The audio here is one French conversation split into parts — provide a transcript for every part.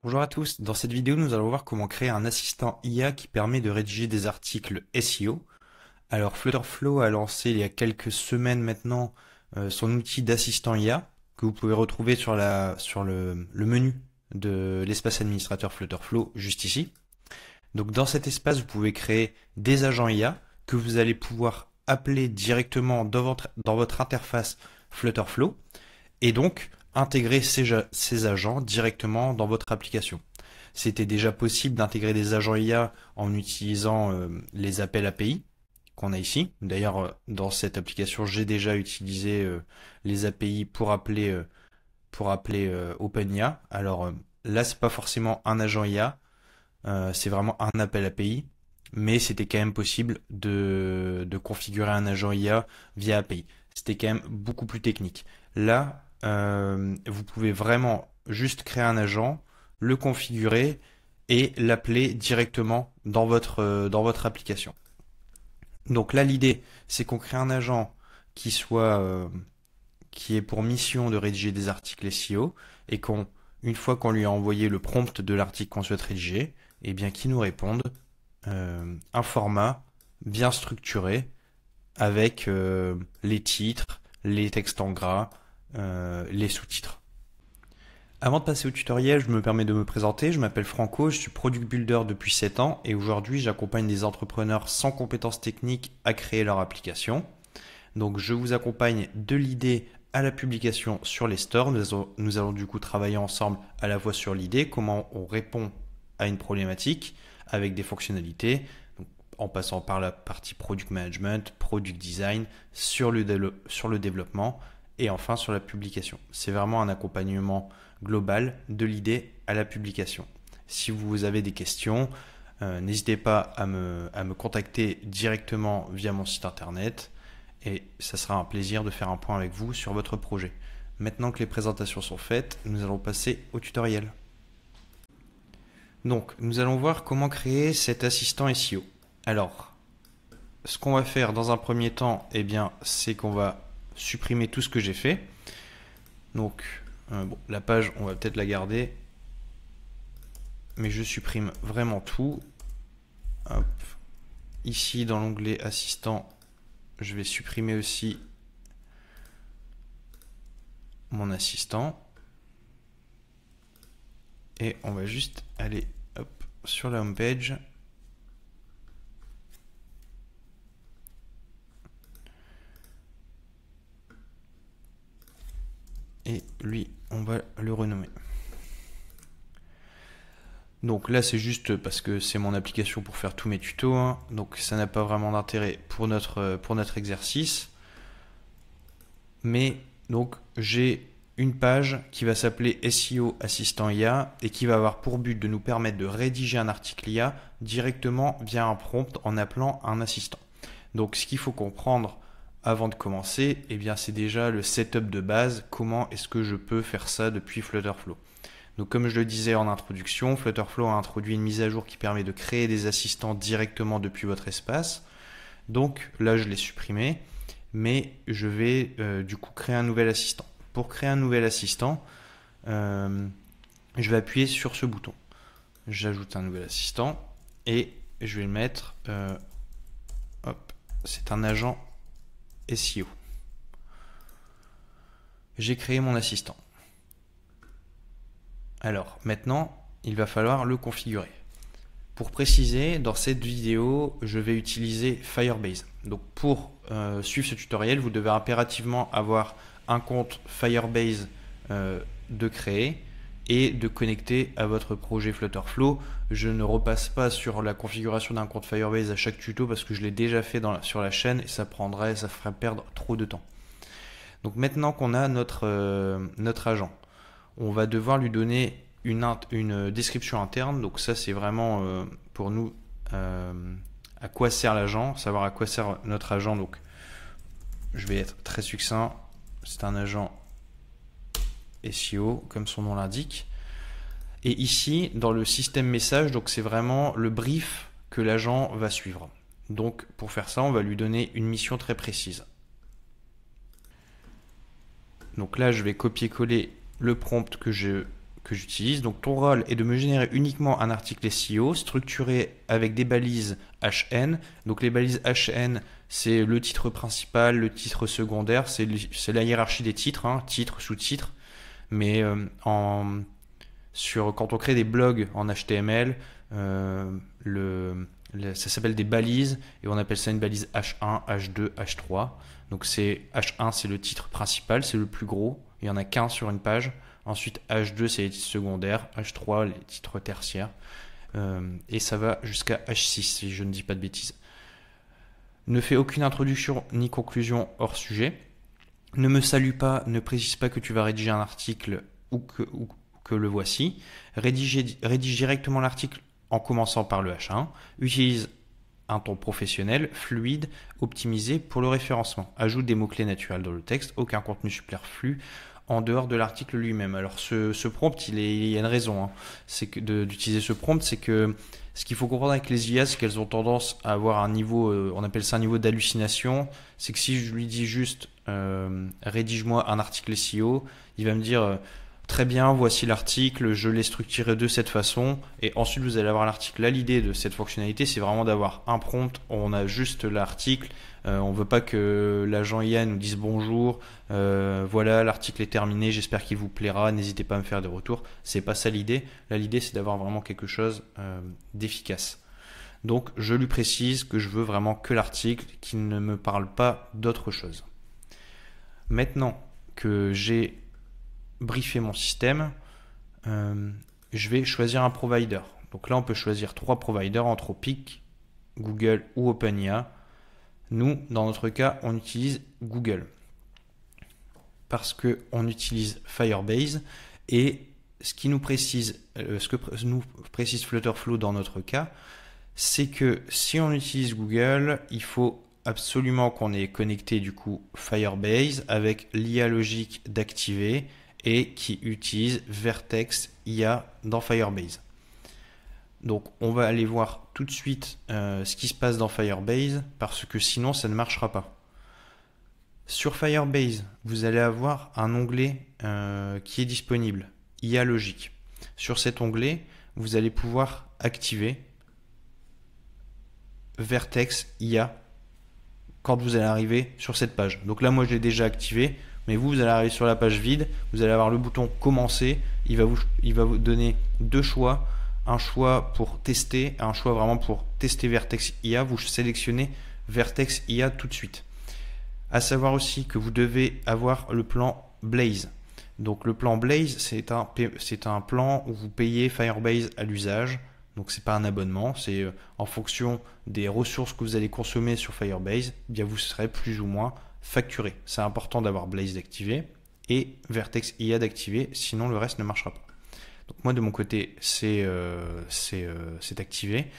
Bonjour à tous, dans cette vidéo nous allons voir comment créer un assistant IA qui permet de rédiger des articles SEO. Alors Flutterflow a lancé il y a quelques semaines maintenant son outil d'assistant IA que vous pouvez retrouver sur le menu de l'espace administrateur Flutterflow juste ici. Donc dans cet espace vous pouvez créer des agents IA que vous allez pouvoir appeler directement dans votre interface Flutterflow et donc intégrer ces agents directement dans votre application. C'était déjà possible d'intégrer des agents IA en utilisant les appels API qu'on a ici. D'ailleurs, dans cette application, j'ai déjà utilisé les API pour appeler OpenIA. Alors là, c'est pas forcément un agent IA, c'est vraiment un appel API, mais c'était quand même possible de configurer un agent IA via API. C'était quand même beaucoup plus technique. Là, vous pouvez vraiment juste créer un agent, le configurer et l'appeler directement dans votre application. Donc là, l'idée, c'est qu'on crée un agent qui ait pour mission de rédiger des articles SEO et une fois qu'on lui a envoyé le prompt de l'article qu'on souhaite rédiger, eh bien, qu'il nous réponde un format bien structuré avec les titres, les textes en gras, les sous-titres. Avant de passer au tutoriel, je me permets de me présenter. Je m'appelle Franco, je suis product builder depuis 7 ans et aujourd'hui j'accompagne des entrepreneurs sans compétences techniques à créer leur application. Donc je vous accompagne de l'idée à la publication sur les stores. Nous allons du coup travailler ensemble à la fois sur l'idée, comment on répond à une problématique avec des fonctionnalités, donc en passant par la partie product management, product design, sur le développement et enfin sur la publication. C'est vraiment un accompagnement global de l'idée à la publication. Si vous avez des questions, n'hésitez pas à me contacter directement via mon site internet et ça sera un plaisir de faire un point avec vous sur votre projet. Maintenant que les présentations sont faites, nous allons passer au tutoriel. Donc, nous allons voir comment créer cet assistant SEO. Alors, ce qu'on va faire dans un premier temps, eh bien, c'est qu'on va supprimer tout ce que j'ai fait. Donc, bon, la page, on va peut-être la garder, mais je supprime vraiment tout. Hop. Ici, dans l'onglet assistant, je vais supprimer aussi mon assistant. Et on va juste aller hop, sur la home page. Et lui, on va le renommer. Donc là, c'est juste parce que c'est mon application pour faire tous mes tutos, hein. Donc ça n'a pas vraiment d'intérêt pour notre exercice. Mais donc j'ai une page qui va s'appeler SEO Assistant IA et qui va avoir pour but de nous permettre de rédiger un article IA directement via un prompt en appelant un assistant. Donc ce qu'il faut comprendre avant de commencer, eh bien c'est déjà le setup de base. Comment est-ce que je peux faire ça depuis Flutterflow? Donc comme je le disais en introduction, Flutterflow a introduit une mise à jour qui permet de créer des assistants directement depuis votre espace. Donc là je l'ai supprimé, mais je vais du coup créer un nouvel assistant. Pour créer un nouvel assistant, je vais appuyer sur ce bouton. J'ajoute un nouvel assistant et je vais le mettre, hop, c'est un agent SEO. J'ai créé mon assistant. Alors maintenant, il va falloir le configurer. Pour préciser, dans cette vidéo, je vais utiliser Firebase. Donc pour suivre ce tutoriel, vous devez impérativement avoir un compte Firebase de créer et de connecter à votre projet Flutterflow. Je ne repasse pas sur la configuration d'un compte Firebase à chaque tuto parce que je l'ai déjà fait sur la chaîne et ça ferait perdre trop de temps. Donc maintenant qu'on a notre agent, on va devoir lui donner une description interne. Donc ça c'est vraiment pour nous à quoi sert l'agent, savoir à quoi sert notre agent. Donc je vais être très succinct. C'est un agent SEO comme son nom l'indique. Et ici dans le système message, donc c'est vraiment le brief que l'agent va suivre. Donc pour faire ça, on va lui donner une mission très précise. Donc là, je vais copier-coller le prompt que que j'utilise. Donc ton rôle est de me générer uniquement un article SEO structuré avec des balises HN. Donc les balises HN, c'est le titre principal, le titre secondaire, c'est la hiérarchie des titres, hein, titre, sous-titre. Mais quand on crée des blogs en HTML, ça s'appelle des balises et on appelle ça une balise H1, H2, H3. Donc H1, c'est le titre principal, c'est le plus gros. Il n'y en a qu'un sur une page. Ensuite, H2, c'est les titres secondaires. H3, les titres tertiaires. Et ça va jusqu'à H6, si je ne dis pas de bêtises. Ne fais aucune introduction ni conclusion hors sujet. Ne me salue pas, ne précise pas que tu vas rédiger un article ou que le voici. Rédige directement l'article en commençant par le H1. Utilise un ton professionnel, fluide, optimisé pour le référencement. Ajoute des mots-clés naturels dans le texte, aucun contenu superflu en dehors de l'article lui-même. Alors ce prompt, il y a une raison, hein. C'est que d'utiliser ce prompt, c'est que ce qu'il faut comprendre avec les IA, c'est qu'elles ont tendance à avoir un niveau, on appelle ça un niveau d'hallucination. C'est que si je lui dis juste rédige-moi un article SEO, il va me dire très bien, voici l'article, je l'ai structuré de cette façon, et ensuite vous allez avoir l'article. Là, l'idée de cette fonctionnalité, c'est vraiment d'avoir un prompt, on a juste l'article, on ne veut pas que l'agent IA nous dise bonjour, voilà, l'article est terminé, j'espère qu'il vous plaira, n'hésitez pas à me faire des retours. C'est pas ça l'idée. Là, l'idée, c'est d'avoir vraiment quelque chose d'efficace. Donc, je lui précise que je veux vraiment que l'article, qu'il ne me parle pas d'autre chose. Maintenant que j'ai briefé mon système, je vais choisir un provider. Donc là, on peut choisir 3 providers, Anthropic, Google ou OpenAI. Nous, dans notre cas, on utilise Google parce qu'on utilise Firebase et ce que nous précise Flutterflow dans notre cas, c'est que si on utilise Google, il faut absolument qu'on ait connecté du coup Firebase avec l'IA logique d'activer et qui utilise Vertex IA dans Firebase. Donc on va aller voir tout de suite ce qui se passe dans Firebase parce que sinon ça ne marchera pas. Sur Firebase, vous allez avoir un onglet qui est disponible, IA logique. Sur cet onglet, vous allez pouvoir activer Vertex IA quand vous allez arriver sur cette page. Donc là, moi je l'ai déjà activé, mais vous allez arriver sur la page vide, vous allez avoir le bouton commencer, il va vous donner 2 choix. Un choix pour tester, un choix vraiment pour tester Vertex IA. Vous sélectionnez Vertex IA tout de suite. À savoir aussi que vous devez avoir le plan Blaze. Donc le plan Blaze, c'est un plan où vous payez Firebase à l'usage. Donc c'est pas un abonnement, c'est en fonction des ressources que vous allez consommer sur Firebase, eh bien vous serez plus ou moins facturé. C'est important d'avoir Blaze d'activé et Vertex IA d'activer, sinon le reste ne marchera pas. Donc moi de mon côté c'est activé.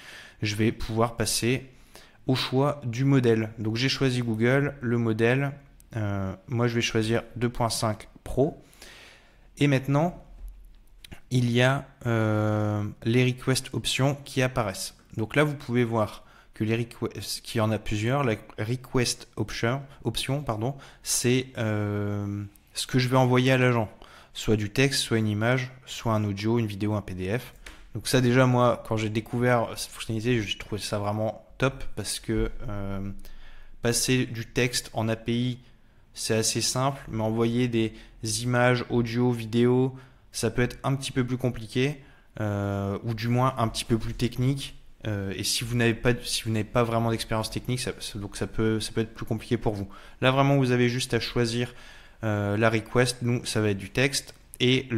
Je vais pouvoir passer au choix du modèle. Donc j'ai choisi Google, le modèle, moi je vais choisir 2.5 Pro. Et maintenant il y a les request options qui apparaissent. Donc là vous pouvez voir que qu'il y en a plusieurs. La request option, c'est ce que je vais envoyer à l'agent. Soit du texte, soit une image, soit un audio, une vidéo, un PDF. Donc ça déjà moi quand j'ai découvert cette fonctionnalité, je trouvais ça vraiment top parce que passer du texte en API c'est assez simple, mais envoyer des images, audio, vidéo, ça peut être un petit peu plus compliqué ou du moins un petit peu plus technique. Et si vous n'avez pas vraiment d'expérience technique, ça peut être plus compliqué pour vous. Là vraiment vous avez juste à choisir la request, nous ça va être du texte et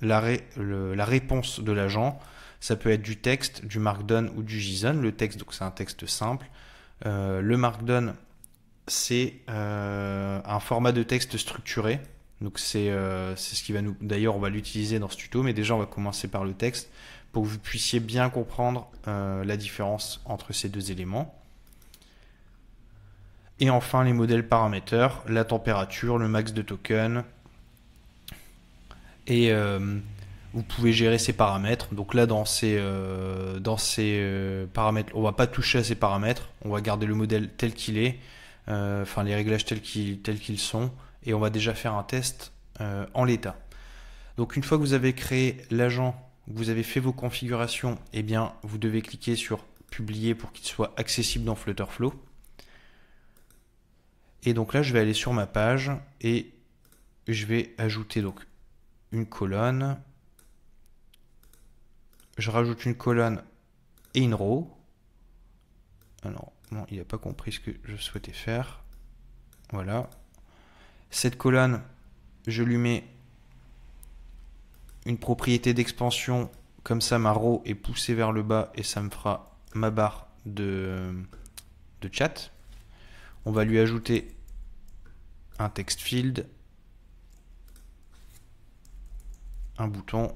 la réponse de l'agent, ça peut être du texte, du Markdown ou du JSON. Le texte, donc c'est un texte simple. Le Markdown, c'est un format de texte structuré. Donc c'est ce qui va nous. D'ailleurs, on va l'utiliser dans ce tuto, mais déjà on va commencer par le texte pour que vous puissiez bien comprendre la différence entre ces deux éléments. Et enfin, les modèles paraméteurs, la température, le max de token. Et vous pouvez gérer ces paramètres. Donc là, dans ces paramètres, on ne va pas toucher à ces paramètres. On va garder le modèle tel qu'il est, enfin les réglages tels qu'ils sont. Et on va déjà faire un test en l'état. Donc une fois que vous avez créé l'agent, vous avez fait vos configurations, eh bien vous devez cliquer sur publier pour qu'il soit accessible dans Flutterflow. Et donc là je vais aller sur ma page et je vais ajouter donc une colonne. Je rajoute une colonne et une row. Alors non, il n'a pas compris ce que je souhaitais faire. Voilà. Cette colonne, je lui mets une propriété d'expansion, comme ça ma row est poussée vers le bas et ça me fera ma barre de chat. On va lui ajouter un text field, un bouton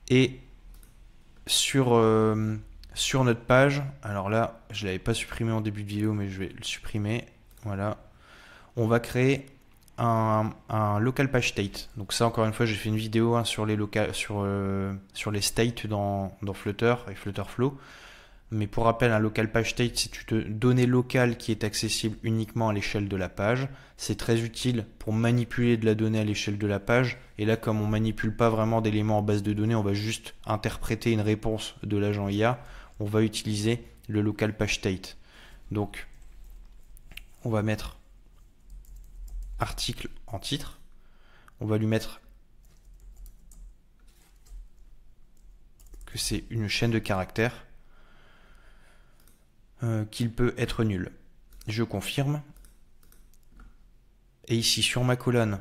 et sur notre page, alors là je l'avais pas supprimé en début de vidéo mais je vais le supprimer, voilà, on va créer un local page state. Donc ça encore une fois j'ai fait une vidéo sur les sur les states dans Flutter et Flutterflow. Mais pour rappel, un local page state, c'est une donnée locale qui est accessible uniquement à l'échelle de la page. C'est très utile pour manipuler de la donnée à l'échelle de la page. Et là, comme on manipule pas vraiment d'éléments en base de données, on va juste interpréter une réponse de l'agent IA. On va utiliser le local page state. Donc, on va mettre article en titre. On va lui mettre que c'est une chaîne de caractères. Qu'il peut être nul. Je confirme. Et ici sur ma colonne,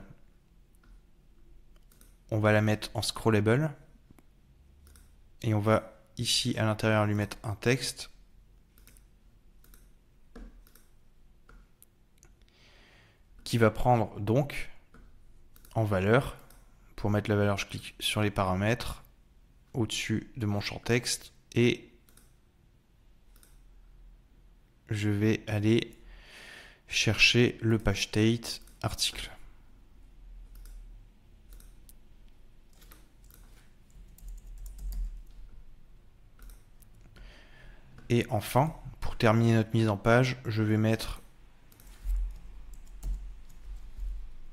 on va la mettre en scrollable. Et on va ici à l'intérieur lui mettre un texte. Qui va prendre donc en valeur. Pour mettre la valeur, je clique sur les paramètres au-dessus de mon champ texte et je vais aller chercher le page state article. Et enfin, pour terminer notre mise en page, je vais mettre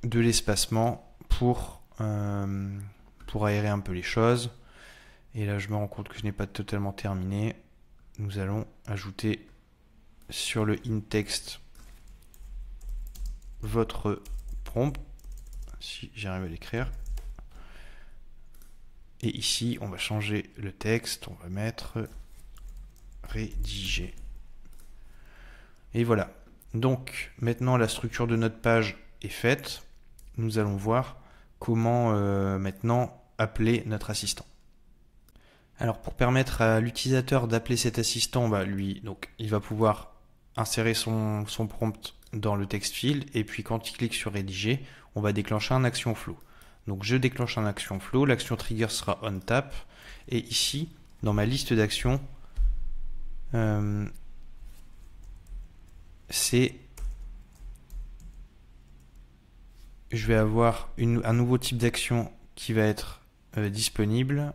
de l'espacement pour aérer un peu les choses. Et là, je me rends compte que je n'ai pas totalement terminé. Nous allons ajouter sur le in-text votre prompt, si j'arrive à l'écrire. Et ici, on va changer le texte, on va mettre rédiger. Et voilà. Donc, maintenant, la structure de notre page est faite. Nous allons voir comment maintenant appeler notre assistant. Alors, pour permettre à l'utilisateur d'appeler cet assistant, il va pouvoir insérer son prompt dans le text field et puis quand il clique sur rédiger, on va déclencher un action flow. Donc je déclenche un action flow, l'action trigger sera on tap et ici dans ma liste d'actions je vais avoir un nouveau type d'action qui va être disponible.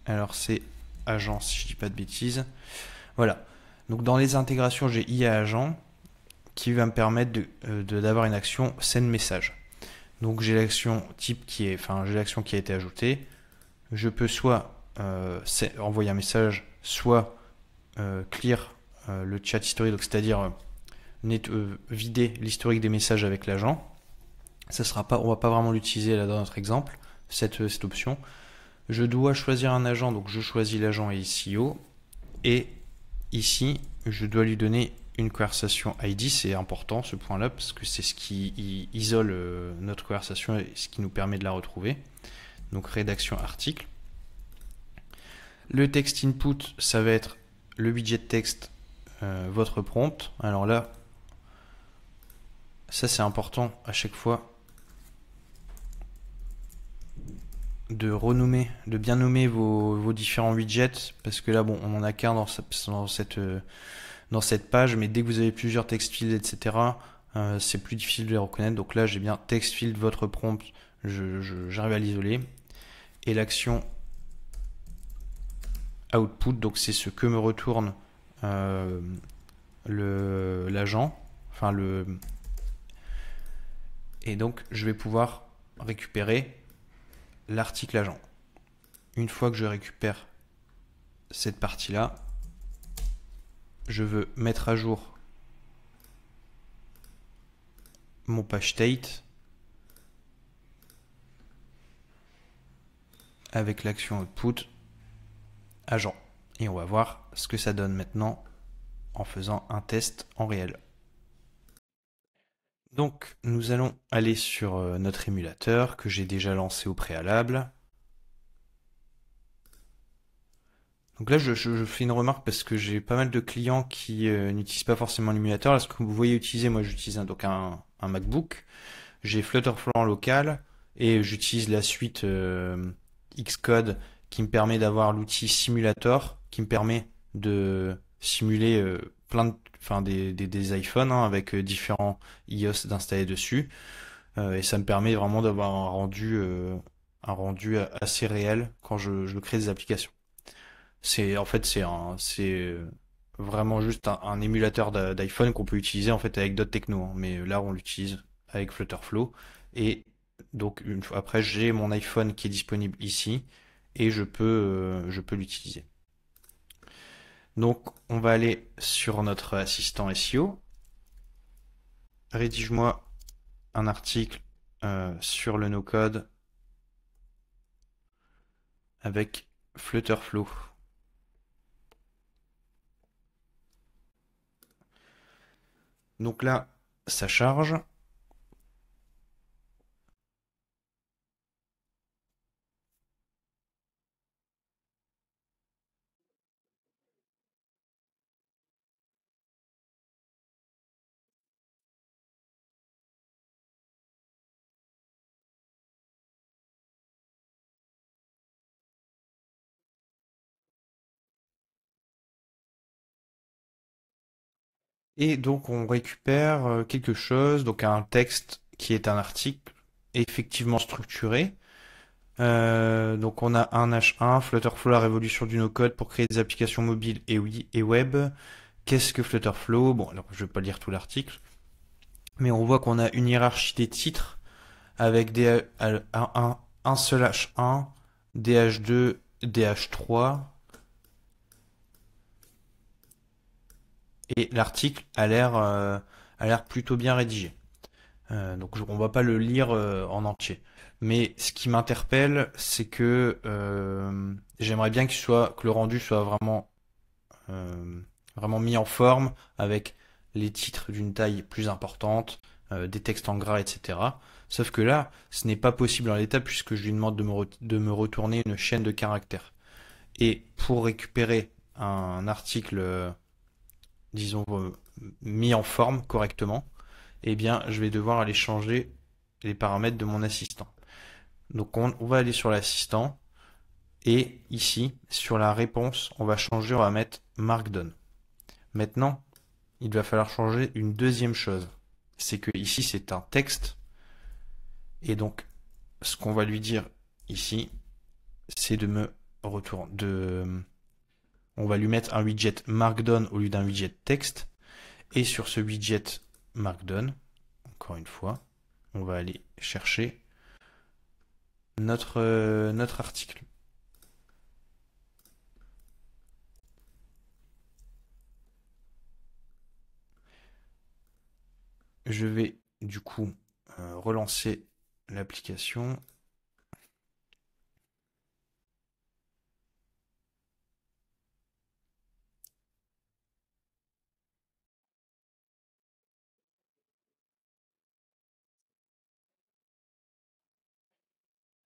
Alors c'est agent si je dis pas de bêtises. Voilà. Donc dans les intégrations, j'ai IA agent qui va me permettre d'avoir une action send message. Donc j'ai l'action type j'ai l'action qui a été ajoutée. Je peux soit envoyer un message, soit clear le chat historique, c'est-à-dire vider l'historique des messages avec l'agent. On va pas vraiment l'utiliser là dans notre exemple, cette option. Je dois choisir un agent, donc je choisis l'agent SEO et ici, je dois lui donner une conversation ID, c'est important ce point-là, parce que c'est ce qui isole notre conversation et ce qui nous permet de la retrouver. Donc rédaction article. Le text input, ça va être le widget texte, votre prompt. Alors là, ça c'est important à chaque fois de bien nommer vos différents widgets, parce que là, bon, on en a qu'un dans cette page, mais dès que vous avez plusieurs text fields, etc., c'est plus difficile de les reconnaître. Donc là, j'ai bien text field, votre prompt, j'arrive à l'isoler. Et l'action output, donc c'est ce que me retourne l'agent, enfin Et donc, je vais pouvoir récupérer l'article agent. Une fois que je récupère cette partie-là, je veux mettre à jour mon page state avec l'action output agent. Et on va voir ce que ça donne maintenant en faisant un test en réel. Donc, nous allons aller sur notre émulateur que j'ai déjà lancé au préalable. Donc là, je fais une remarque parce que j'ai pas mal de clients qui n'utilisent pas forcément l'émulateur. Là, ce que vous voyez utiliser, moi j'utilise donc un MacBook. J'ai Flutterflow en local et j'utilise la suite Xcode qui me permet d'avoir l'outil Simulator qui me permet de simuler des iPhones hein, avec différents iOS d'installer dessus. Et ça me permet vraiment d'avoir un rendu assez réel quand je crée des applications. C'est vraiment juste un émulateur d'iPhone qu'on peut utiliser en fait avec d'autres technos, hein. Mais là, on l'utilise avec Flutterflow. Et donc, une fois après, j'ai mon iPhone qui est disponible ici et je peux l'utiliser. Donc, on va aller sur notre assistant SEO. Rédige-moi un article sur le no-code avec Flutterflow. Donc là, ça charge. Et donc on récupère quelque chose, donc un texte qui est un article effectivement structuré. Donc on a un H1, Flutterflow, la révolution du no-code pour créer des applications mobiles et web. Qu'est-ce que Flutterflow? Bon, alors je vais pas lire tout l'article, mais on voit qu'on a une hiérarchie des titres avec un seul H1, DH2, DH3, et l'article a l'air plutôt bien rédigé. Donc on va pas le lire en entier. Mais ce qui m'interpelle, c'est que j'aimerais bien que le rendu soit vraiment mis en forme avec les titres d'une taille plus importante, des textes en gras, etc. Sauf que là, ce n'est pas possible en l'état puisque je lui demande de me retourner une chaîne de caractères. Et pour récupérer un article, disons, mis en forme correctement, eh bien, je vais devoir aller changer les paramètres de mon assistant. Donc, on va aller sur l'assistant et ici, sur la réponse, on va changer, on va mettre Markdown. Maintenant, il va falloir changer une deuxième chose. C'est que ici, c'est un texte. Et donc, ce qu'on va lui dire ici, c'est de me retourner, on va lui mettre un widget Markdown au lieu d'un widget texte. Et sur ce widget Markdown, encore une fois, on va aller chercher notre article. Je vais du coup relancer l'application.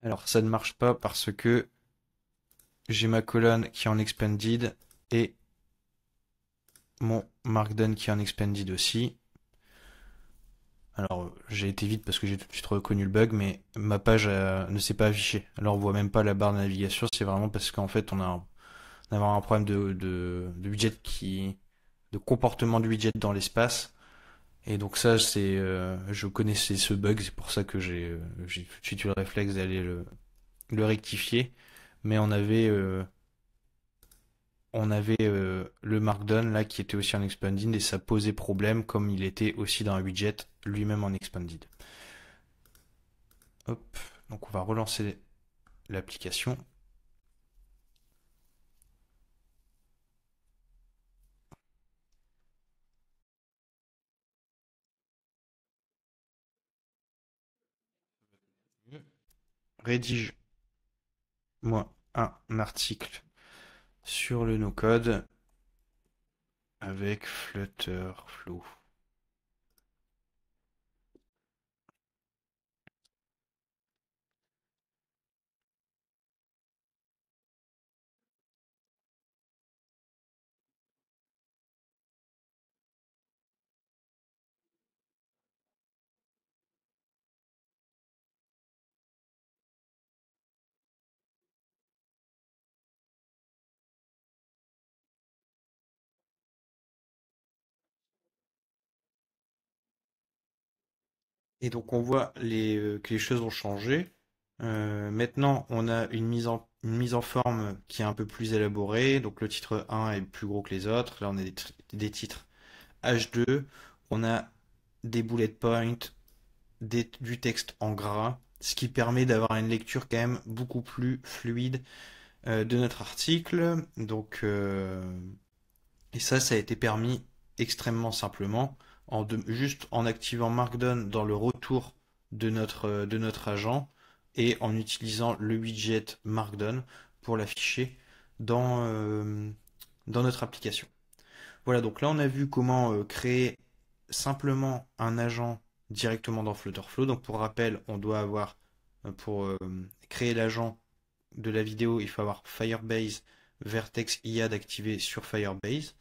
Alors ça ne marche pas parce que j'ai ma colonne qui est en expanded et mon markdown qui est en expanded aussi. Alors j'ai été vite parce que j'ai tout de suite reconnu le bug, mais ma page ne s'est pas affichée. Alors on voit même pas la barre de navigation, c'est vraiment parce qu'en fait on a un problème de widget de comportement du widget dans l'espace. Et donc ça je connaissais ce bug, c'est pour ça que j'ai tout de suite eu le réflexe d'aller le rectifier. Mais on avait le Markdown là qui était aussi en expanded et ça posait problème comme il était aussi dans un widget lui-même en expanded. Hop, donc on va relancer l'application. Rédige-moi un article sur le no-code avec Flutter Flow. Et donc on voit que les choses ont changé. Maintenant, on a une mise en forme qui est un peu plus élaborée. Donc le titre 1 est plus gros que les autres. Là, on a des titres H2. On a des bullet points, du texte en gras, ce qui permet d'avoir une lecture quand même beaucoup plus fluide de notre article. Donc, et ça a été permis extrêmement simplement, juste en activant Markdown dans le retour de notre agent et en utilisant le widget Markdown pour l'afficher dans notre application. Voilà, donc là on a vu comment créer simplement un agent directement dans Flutterflow. Donc pour rappel, on doit avoir, pour créer l'agent de la vidéo, il faut avoir Firebase Vertex IA d'activer sur Firebase.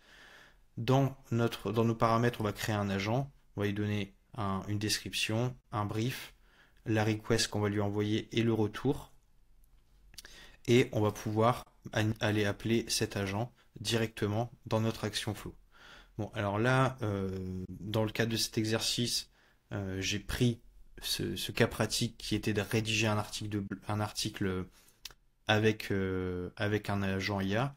Dans nos paramètres, on va créer un agent, on va lui donner une description, un brief, la request qu'on va lui envoyer et le retour. Et on va pouvoir aller appeler cet agent directement dans notre action flow. Bon, alors là, dans le cadre de cet exercice, j'ai pris ce cas pratique qui était de rédiger un article avec un agent IA.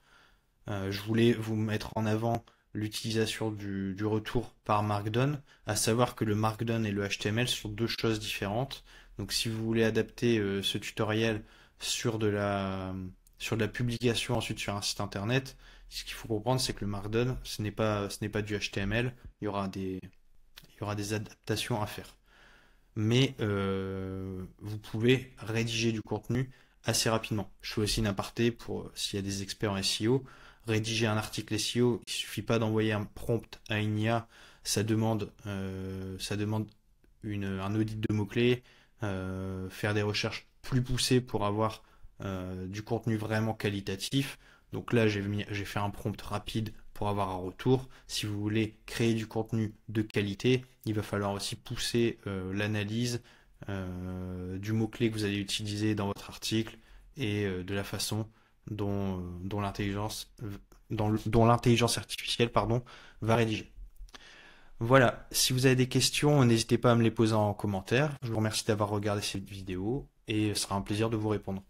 Je voulais vous mettre en avant l'utilisation du retour par Markdown, à savoir que le Markdown et le HTML sont deux choses différentes. Donc si vous voulez adapter ce tutoriel sur sur de la publication ensuite sur un site internet, ce qu'il faut comprendre, c'est que le Markdown, ce n'est pas du HTML, il y aura des adaptations à faire. Mais vous pouvez rédiger du contenu assez rapidement. Je fais aussi une aparté pour s'il y a des experts en SEO. Rédiger un article SEO, il suffit pas d'envoyer un prompt à une IA, ça demande un audit de mots-clés, faire des recherches plus poussées pour avoir du contenu vraiment qualitatif. Donc là, j'ai fait un prompt rapide pour avoir un retour. Si vous voulez créer du contenu de qualité, il va falloir aussi pousser l'analyse du mot-clé que vous allez utiliser dans votre article et de la façon dont dont l'intelligence artificielle pardon, va rédiger. Voilà, si vous avez des questions, n'hésitez pas à me les poser en commentaire. Je vous remercie d'avoir regardé cette vidéo et ce sera un plaisir de vous répondre.